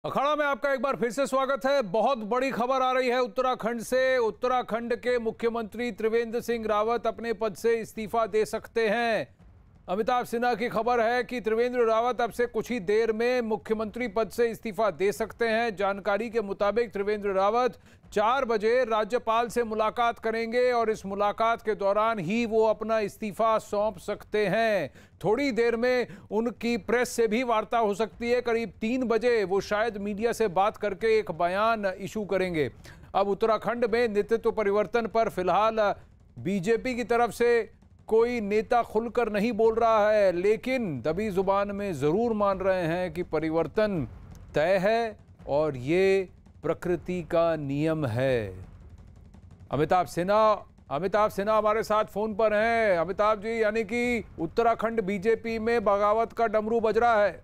अखाड़ा में आपका एक बार फिर से स्वागत है। बहुत बड़ी खबर आ रही है उत्तराखंड से। उत्तराखंड के मुख्यमंत्री त्रिवेंद्र सिंह रावत अपने पद से इस्तीफा दे सकते हैं। अमिताभ सिन्हा की खबर है कि त्रिवेंद्र रावत अब से कुछ ही देर में मुख्यमंत्री पद से इस्तीफा दे सकते हैं। जानकारी के मुताबिक त्रिवेंद्र रावत 4 बजे राज्यपाल से मुलाकात करेंगे और इस मुलाकात के दौरान ही वो अपना इस्तीफा सौंप सकते हैं। थोड़ी देर में उनकी प्रेस से भी वार्ता हो सकती है। करीब 3 बजे वो शायद मीडिया से बात करके एक बयान इशू करेंगे। अब उत्तराखंड में नेतृत्व परिवर्तन पर फिलहाल बीजेपी की तरफ से कोई नेता खुलकर नहीं बोल रहा है, लेकिन दबी जुबान में जरूर मान रहे हैं कि परिवर्तन तय है और ये प्रकृति का नियम है। अमिताभ सिन्हा हमारे साथ फोन पर हैं। अमिताभ जी, यानी कि उत्तराखंड बीजेपी में बगावत का डमरू बज रहा है।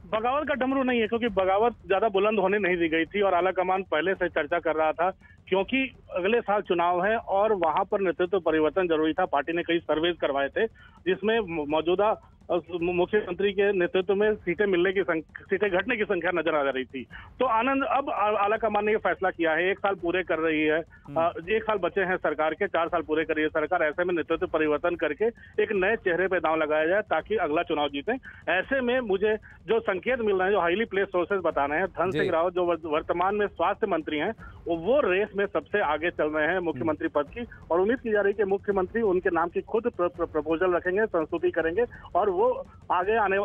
बगावत का डमरू नहीं है, क्योंकि बगावत ज्यादा बुलंद होने नहीं दी गई थी और आला कमान पहले से चर्चा कर रहा था, क्योंकि अगले साल चुनाव है और वहां पर नेतृत्व परिवर्तन जरूरी था। पार्टी ने कई सर्वे करवाए थे जिसमें मौजूदा मुख्यमंत्री के नेतृत्व में सीटें घटने की संख्या नजर आ रही थी। तो आनंद अब आला कमान ने यह फैसला किया है, 1 साल पूरे कर रही है, 1 साल बचे हैं सरकार के, 4 साल पूरे कर रही है सरकार। ऐसे में नेतृत्व परिवर्तन करके एक नए चेहरे पे दांव लगाया जाए ताकि अगला चुनाव जीते। ऐसे में मुझे जो संकेत मिल रहे हैं, जो हाईली प्लेस सोर्सेज बता रहे हैं, धन सिंह रावत जो वर्तमान में स्वास्थ्य मंत्री हैं, वो रेस में सबसे आगे चल रहे हैं मुख्यमंत्री पद की, और उम्मीद की जा रही है कि मुख्यमंत्री उनके नाम की खुद प्रपोजल रखेंगे, संस्तुति करेंगे और वो आगे आने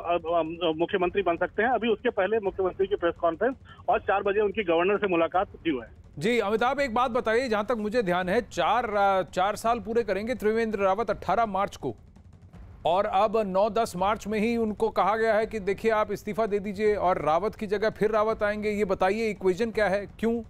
मुख्यमंत्री बन सकते हैं। अभी उसके पहले मुख्यमंत्री की प्रेस कॉन्फ्रेंस और 4 बजे उनकी गवर्नर से मुलाकात ड्यू है। जी अमिताभ, एक बात बताइए, जहां तक मुझे ध्यान है 4 साल पूरे करेंगे त्रिवेंद्र रावत 18 मार्च को, और अब 9-10 मार्च में ही उनको कहा गया है कि देखिए आप इस्तीफा दे दीजिए और रावत की जगह फिर रावत आएंगे। ये बताइए इक्वेशन क्या है, क्यों?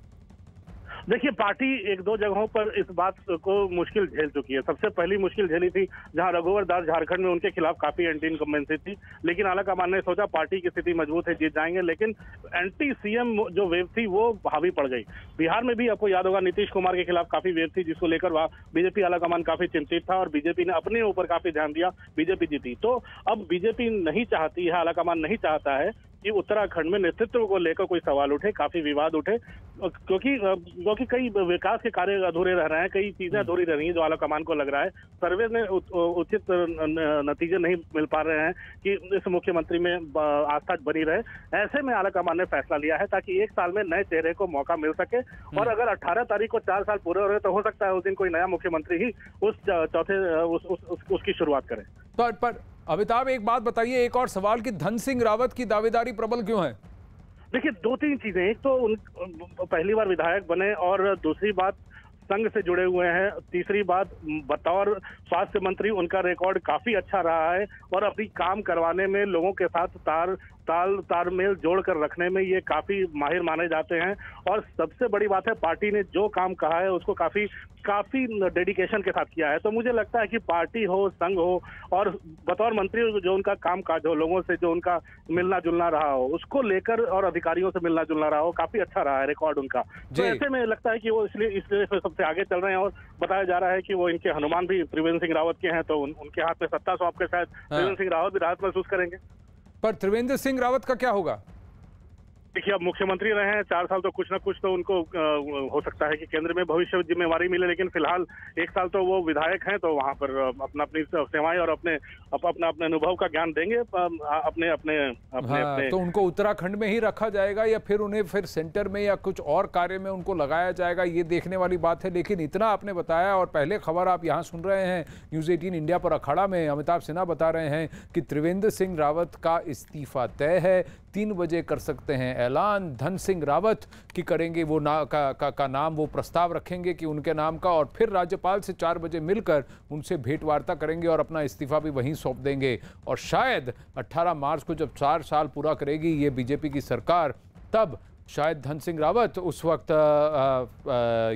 देखिए, पार्टी 1-2 जगहों पर इस बात को मुश्किल झेल चुकी है। सबसे पहली मुश्किल झेली थी जहां रघुवर दास झारखंड में उनके खिलाफ काफी एंटी इनकम्बेंसी थी, लेकिन आला कमान ने सोचा पार्टी की स्थिति मजबूत है, जीत जाएंगे, लेकिन एंटी सीएम जो वेव थी वो हावी पड़ गई। बिहार में भी आपको याद होगा नीतीश कुमार के खिलाफ काफी वेव थी, जिसको लेकर बीजेपी आला कमान काफी चिंतित था और बीजेपी ने अपने ऊपर काफी ध्यान दिया, बीजेपी जीती। तो अब बीजेपी नहीं चाहती है, आला कमान नहीं चाहता है कि उत्तराखंड में नेतृत्व को लेकर कोई सवाल उठे, काफी विवाद उठे, क्योंकि कई विकास के कार्य अधूरे रह रहे हैं, कई चीजें अधूरी रह रही हैं जो आला कमान को लग रहा है। सर्वे में उचित नतीजे नहीं मिल पा रहे हैं कि इस मुख्यमंत्री में आस्था बनी रहे। ऐसे में आला कमान ने फैसला लिया है ताकि 1 साल में नए चेहरे को मौका मिल सके, और अगर 18 तारीख को 4 साल पूरे हो रहे तो हो सकता है उस दिन कोई नया मुख्यमंत्री ही उसकी शुरुआत करे। पर अमिताभ, एक बात बताइए, एक और सवाल कि धन सिंह रावत की दावेदारी प्रबल क्यों है? देखिए, 2-3 चीजें। एक तो पहली बार विधायक बने, और दूसरी बात संघ से जुड़े हुए हैं, तीसरी बात बतौर स्वास्थ्य मंत्री उनका रिकॉर्ड काफी अच्छा रहा है और अपनी काम करवाने में लोगों के साथ तालमेल जोड़कर रखने में ये काफी माहिर माने जाते हैं। और सबसे बड़ी बात है, पार्टी ने जो काम कहा है उसको काफी डेडिकेशन के साथ किया है। तो मुझे लगता है कि पार्टी हो, संघ हो, और बतौर मंत्री जो उनका काम काज हो, लोगों से जो उनका मिलना जुलना रहा हो, उसको लेकर और अधिकारियों से मिलना जुलना रहा हो, काफी अच्छा रहा है रिकॉर्ड उनका। तो ऐसे में लगता है कि वो इसलिए सबसे आगे चल रहे हैं, और बताया जा रहा है कि वो इनके हनुमान भी त्रिवेंद्र सिंह रावत के हैं, तो उनके हाथ में सत्ता सौंप के शायद त्रिवेंद्र सिंह रावत भी राहत महसूस करेंगे। पर त्रिवेंद्र सिंह रावत का क्या होगा? देखिए, अब मुख्यमंत्री रहे हैं 4 साल, तो कुछ ना कुछ तो उनको हो सकता है कि केंद्र में भविष्य जिम्मेवारी मिले, लेकिन फिलहाल 1 साल तो वो विधायक हैं, तो वहां पर अपनी सेवाएं और अपने अनुभव का ज्ञान देंगे अपने। तो उनको उत्तराखंड में ही रखा जाएगा या फिर उन्हें फिर सेंटर में या कुछ और कार्य में उनको लगाया जाएगा, ये देखने वाली बात है। लेकिन इतना आपने बताया, और पहले खबर आप यहाँ सुन रहे हैं न्यूज़ 18 इंडिया पर अखाड़ा में अमिताभ सिन्हा बता रहे हैं कि त्रिवेंद्र सिंह रावत का इस्तीफा तय है, 3 बजे कर सकते हैं ऐलान। धन सिंह रावत की करेंगे वो का नाम, वो प्रस्ताव रखेंगे कि उनके नाम का, और फिर राज्यपाल से 4 बजे मिलकर उनसे भेंट वार्ता करेंगे और अपना इस्तीफा भी वहीं सौंप देंगे। और शायद 18 मार्च को जब 4 साल पूरा करेगी ये बीजेपी की सरकार, तब शायद धन सिंह रावत उस वक्त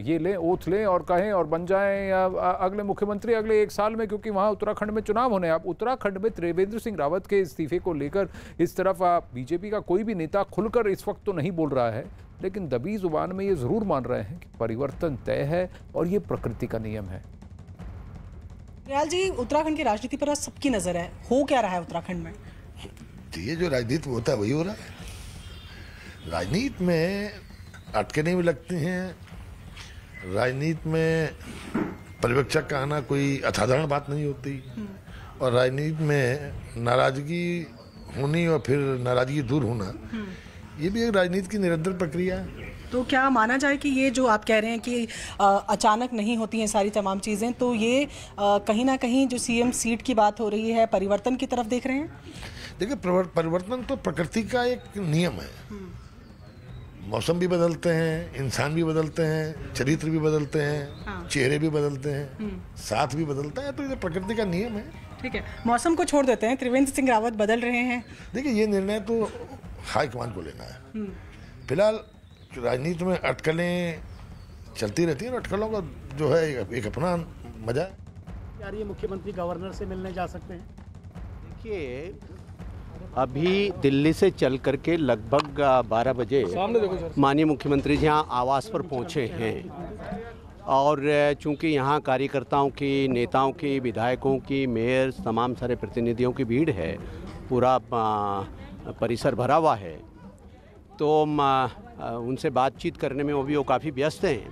ये लें, ओथ लें और कहें और बन जाएं अगले मुख्यमंत्री अगले 1 साल में, क्योंकि वहां उत्तराखंड में चुनाव होने हैं। अब उत्तराखंड में त्रिवेंद्र सिंह रावत के इस्तीफे को लेकर इस तरफ बीजेपी का कोई भी नेता खुलकर इस वक्त तो नहीं बोल रहा है, लेकिन दबी जुबान में ये जरूर मान रहे हैं कि परिवर्तन तय है और ये प्रकृति का नियम है। दयाल जी, उत्तराखंड की राजनीति पर सबकी नजर है, हो क्या रहा है उत्तराखंड में? ये जो राजनीति होता है वही हो रहा है। राजनीति में अटकनें भी लगती हैं। राजनीति में परिपक्वता का आना कोई असाधारण बात नहीं होती, और राजनीति में नाराजगी होनी और फिर नाराजगी दूर होना, ये भी एक राजनीति की निरंतर प्रक्रिया है। तो क्या माना जाए कि ये जो आप कह रहे हैं कि अचानक नहीं होती हैं सारी तमाम चीज़ें, तो ये कहीं ना कहीं जो सीएम सीट की बात हो रही है, परिवर्तन की तरफ देख रहे हैं? देखिए, परिवर्तन तो प्रकृति का एक नियम है। मौसम भी बदलते हैं, इंसान भी बदलते हैं, चरित्र भी बदलते हैं, चेहरे भी बदलते हैं, साथ भी बदलता है, तो ये प्रकृति का नियम है। ठीक है, मौसम को छोड़ देते हैं, त्रिवेंद्र सिंह रावत बदल रहे हैं। देखिए, ये निर्णय तो हाईकमान को लेना है। फिलहाल राजनीति में अटकलें चलती रहती हैं, और अटकलों का जो है एक अपना मजा है। यार, ये मुख्यमंत्री गवर्नर से मिलने जा सकते हैं? देखिए, अभी दिल्ली से चल करके लगभग 12 बजे माननीय मुख्यमंत्री जी यहाँ आवास पर पहुँचे हैं, और चूंकि यहाँ कार्यकर्ताओं की, नेताओं की, विधायकों की, मेयर, तमाम सारे प्रतिनिधियों की भीड़ है, पूरा परिसर भरा हुआ है, तो उनसे बातचीत करने में वो काफ़ी व्यस्त हैं।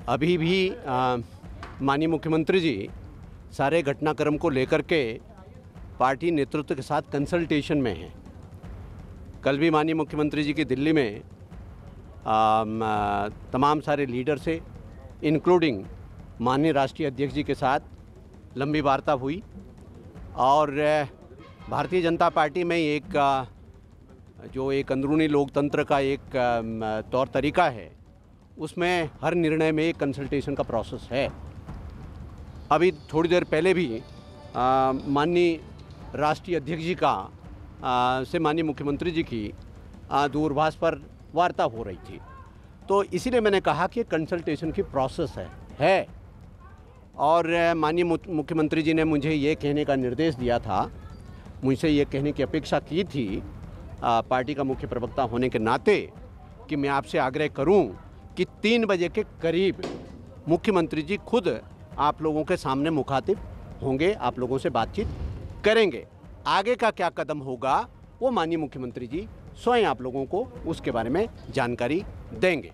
अभी भी माननीय मुख्यमंत्री जी सारे घटनाक्रम को लेकर के पार्टी नेतृत्व के साथ कंसल्टेशन में हैं। कल भी माननीय मुख्यमंत्री जी की दिल्ली में तमाम सारे लीडर से, इंक्लूडिंग माननीय राष्ट्रीय अध्यक्ष जी के साथ लंबी वार्ता हुई, और भारतीय जनता पार्टी में जो एक अंदरूनी लोकतंत्र का एक तौर तरीका है, उसमें हर निर्णय में एक कंसल्टेशन का प्रोसेस है। अभी थोड़ी देर पहले भी माननीय राष्ट्रीय अध्यक्ष जी से माननीय मुख्यमंत्री जी की दूरभाष पर वार्ता हो रही थी, तो इसीलिए मैंने कहा कि कंसल्टेशन की प्रोसेस है। और माननीय मुख्यमंत्री जी ने मुझे ये कहने का निर्देश दिया था, मुझसे ये कहने की अपेक्षा की थी पार्टी का मुख्य प्रवक्ता होने के नाते, कि मैं आपसे आग्रह करूं कि 3 बजे के करीब मुख्यमंत्री जी खुद आप लोगों के सामने मुखातिब होंगे, आप लोगों से बातचीत करेंगे। आगे का क्या कदम होगा वो माननीय मुख्यमंत्री जी स्वयं आप लोगों को उसके बारे में जानकारी देंगे।